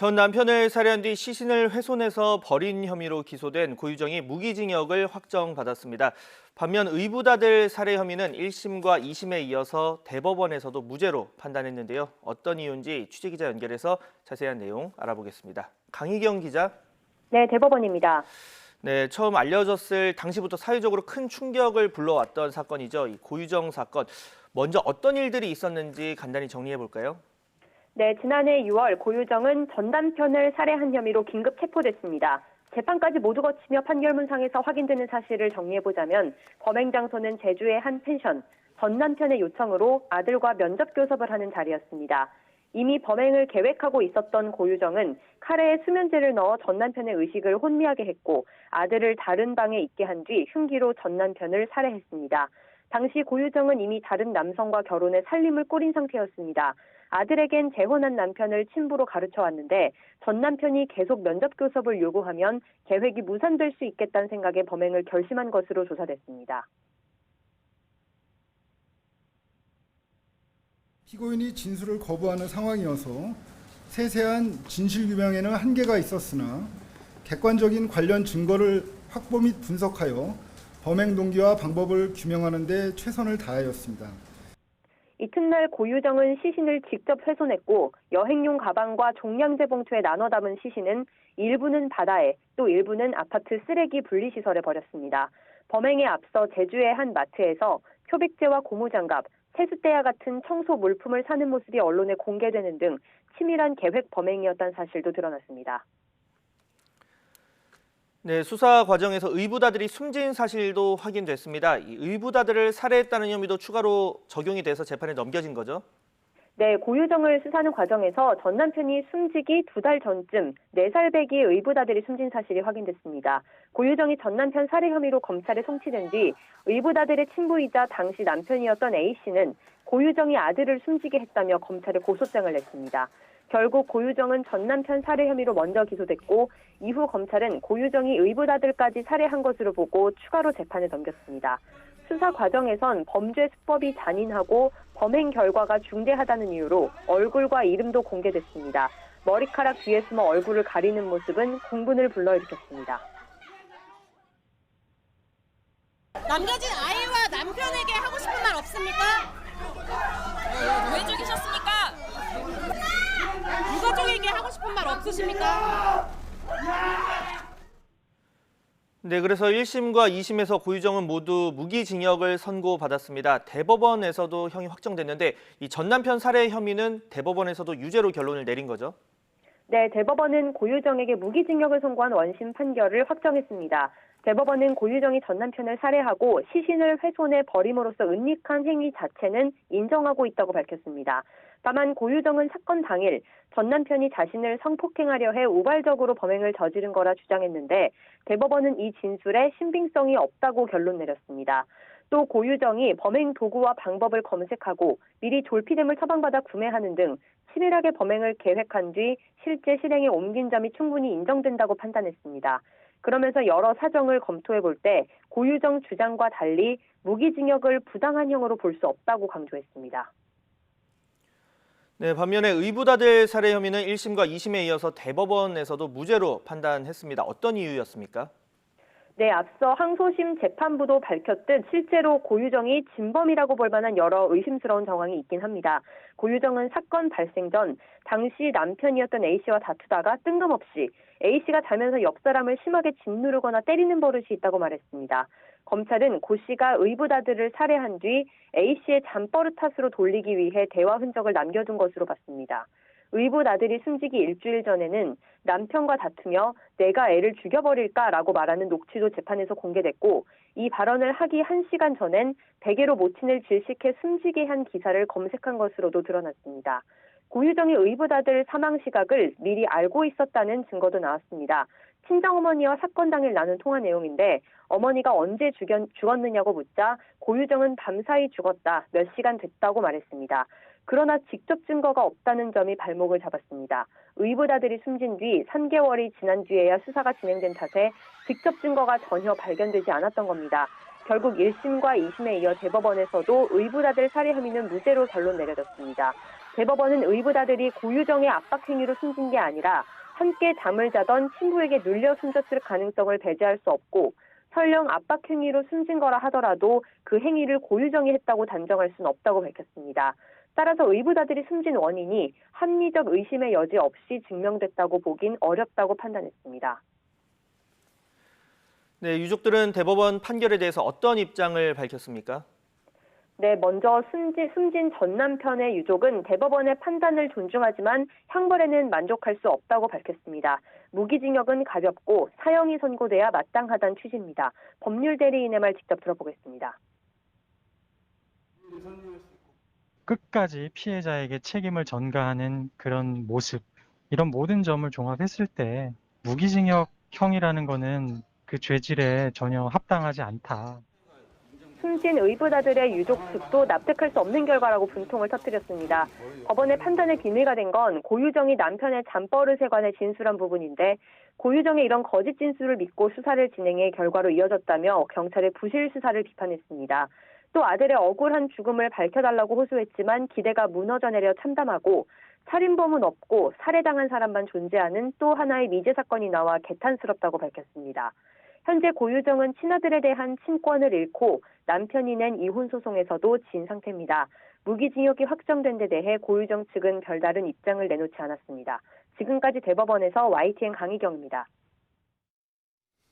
전 남편을 살해한 뒤 시신을 훼손해서 버린 혐의로 기소된 고유정이 무기징역을 확정받았습니다. 반면 의붓아들 살해 혐의는 1심과 2심에 이어서 대법원에서도 무죄로 판단했는데요. 어떤 이유인지 취재기자 연결해서 자세한 내용 알아보겠습니다. 강희경 기자. 네, 대법원입니다. 네, 처음 알려졌을 당시부터 사회적으로 큰 충격을 불러왔던 사건이죠. 이 고유정 사건. 먼저 어떤 일들이 있었는지 간단히 정리해 볼까요? 네, 지난해 6월 고유정은 전 남편을 살해한 혐의로 긴급 체포됐습니다. 재판까지 모두 거치며 판결문상에서 확인되는 사실을 정리해보자면 범행 장소는 제주의 한 펜션, 전 남편의 요청으로 아들과 면접 교섭을 하는 자리였습니다. 이미 범행을 계획하고 있었던 고유정은 카레에 수면제를 넣어 전 남편의 의식을 혼미하게 했고 아들을 다른 방에 있게 한 뒤 흉기로 전 남편을 살해했습니다. 당시 고유정은 이미 다른 남성과 결혼해 살림을 꾸린 상태였습니다. 아들에겐 재혼한 남편을 친부로 가르쳐왔는데 전 남편이 계속 면접 교섭을 요구하면 계획이 무산될 수 있겠다는 생각에 범행을 결심한 것으로 조사됐습니다. 피고인이 진술을 거부하는 상황이어서 세세한 진실 규명에는 한계가 있었으나 객관적인 관련 증거를 확보 및 분석하여 범행 동기와 방법을 규명하는 데 최선을 다하였습니다. 이튿날 고유정은 시신을 직접 훼손했고 여행용 가방과 종량제 봉투에 나눠 담은 시신은 일부는 바다에 또 일부는 아파트 쓰레기 분리시설에 버렸습니다. 범행에 앞서 제주의 한 마트에서 표백제와 고무장갑, 세숫대야 같은 청소 물품을 사는 모습이 언론에 공개되는 등 치밀한 계획 범행이었다는 사실도 드러났습니다. 네, 수사 과정에서 의붓아들이 숨진 사실도 확인됐습니다. 이 의붓아들을 살해했다는 혐의도 추가로 적용이 돼서 재판에 넘겨진 거죠? 네, 고유정을 수사하는 과정에서 전 남편이 숨지기 2달 전쯤 4살 배기 의붓아들이 숨진 사실이 확인됐습니다. 고유정이 전 남편 살해 혐의로 검찰에 송치된 뒤 의붓아들의 친부이자 당시 남편이었던 A씨는 고유정이 아들을 숨지게 했다며 검찰에 고소장을 냈습니다. 결국 고유정은 전 남편 살해 혐의로 먼저 기소됐고 이후 검찰은 고유정이 의붓아들까지 살해한 것으로 보고 추가로 재판에 넘겼습니다. 수사 과정에선 범죄 수법이 잔인하고 범행 결과가 중대하다는 이유로 얼굴과 이름도 공개됐습니다. 머리카락 뒤에 숨어 얼굴을 가리는 모습은 공분을 불러일으켰습니다. 남겨진 아이와 남편에게 하고 싶은 말 없습니까? 왜 죽이셨습니까? 유가족에게 하고 싶은 말 없으십니까? 네, 그래서 1심과 2심에서 고유정은 모두 무기징역을 선고받았습니다. 대법원에서도 형이 확정됐는데 이 전 남편 살해 혐의는 대법원에서도 유죄로 결론을 내린 거죠? 네, 대법원은 고유정에게 무기징역을 선고한 원심 판결을 확정했습니다. 대법원은 고유정이 전 남편을 살해하고 시신을 훼손해 버림으로써 은닉한 행위 자체는 인정하고 있다고 밝혔습니다. 다만 고유정은 사건 당일 전 남편이 자신을 성폭행하려 해 우발적으로 범행을 저지른 거라 주장했는데 대법원은 이 진술에 신빙성이 없다고 결론 내렸습니다. 또 고유정이 범행 도구와 방법을 검색하고 미리 졸피뎀을 처방받아 구매하는 등 치밀하게 범행을 계획한 뒤 실제 실행에 옮긴 점이 충분히 인정된다고 판단했습니다. 그러면서 여러 사정을 검토해 볼 때 고유정 주장과 달리 무기징역을 부당한 형으로 볼 수 없다고 강조했습니다. 네, 반면에 의붓아들 살해 혐의는 1심과 2심에 이어서 대법원에서도 무죄로 판단했습니다. 어떤 이유였습니까? 네, 앞서 항소심 재판부도 밝혔듯 실제로 고유정이 진범이라고 볼 만한 여러 의심스러운 정황이 있긴 합니다. 고유정은 사건 발생 전 당시 남편이었던 A씨와 다투다가 뜬금없이 A씨가 자면서 옆 사람을 심하게 짓누르거나 때리는 버릇이 있다고 말했습니다. 검찰은 고 씨가 의붓아들을 살해한 뒤 A씨의 잠버릇 탓으로 돌리기 위해 대화 흔적을 남겨둔 것으로 봤습니다. 의붓아들이 숨지기 일주일 전에는 남편과 다투며 내가 애를 죽여버릴까라고 말하는 녹취도 재판에서 공개됐고 이 발언을 하기 1시간 전엔 베개로 모친을 질식해 숨지게 한 기사를 검색한 것으로도 드러났습니다. 고유정이 의붓아들 사망 시각을 미리 알고 있었다는 증거도 나왔습니다. 친정어머니와 사건 당일 나눈 통화 내용인데 어머니가 언제 죽었느냐고 묻자 고유정은 밤사이 죽었다, 몇 시간 됐다고 말했습니다. 그러나 직접 증거가 없다는 점이 발목을 잡았습니다. 의붓아들이 숨진 뒤 3개월이 지난 뒤에야 수사가 진행된 탓에 직접 증거가 전혀 발견되지 않았던 겁니다. 결국 1심과 2심에 이어 대법원에서도 의붓아들 살해 혐의는 무죄로 결론 내려졌습니다. 대법원은 의붓아들이 고유정의 압박 행위로 숨진 게 아니라 함께 잠을 자던 친부에게 눌려 숨졌을 가능성을 배제할 수 없고 설령 압박 행위로 숨진 거라 하더라도 그 행위를 고유정이 했다고 단정할 수는 없다고 밝혔습니다. 따라서 의붓아들이 숨진 원인이 합리적 의심의 여지 없이 증명됐다고 보긴 어렵다고 판단했습니다. 네, 유족들은 대법원 판결에 대해서 어떤 입장을 밝혔습니까? 네, 먼저 숨진 전 남편의 유족은 대법원의 판단을 존중하지만 형벌에는 만족할 수 없다고 밝혔습니다. 무기징역은 가볍고 사형이 선고돼야 마땅하다는 취지입니다. 법률 대리인의 말 직접 들어보겠습니다. 끝까지 피해자에게 책임을 전가하는 그런 모습, 이런 모든 점을 종합했을 때 무기징역형이라는 거는 그 죄질에 전혀 합당하지 않다. 숨진 의붓아들의 유족 측도 납득할 수 없는 결과라고 분통을 터뜨렸습니다. 법원의 판단에 비밀가 된 건 고유정이 남편의 잠버릇에 관해 진술한 부분인데 고유정의 이런 거짓 진술을 믿고 수사를 진행해 결과로 이어졌다며 경찰의 부실 수사를 비판했습니다. 또 아들의 억울한 죽음을 밝혀달라고 호소했지만 기대가 무너져 내려 참담하고 살인범은 없고 살해당한 사람만 존재하는 또 하나의 미제 사건이 나와 개탄스럽다고 밝혔습니다. 현재 고유정은 친아들에 대한 친권을 잃고 남편이 낸 이혼 소송에서도 진 상태입니다. 무기징역이 확정된 데 대해 고유정 측은 별다른 입장을 내놓지 않았습니다. 지금까지 대법원에서 YTN 강희경입니다.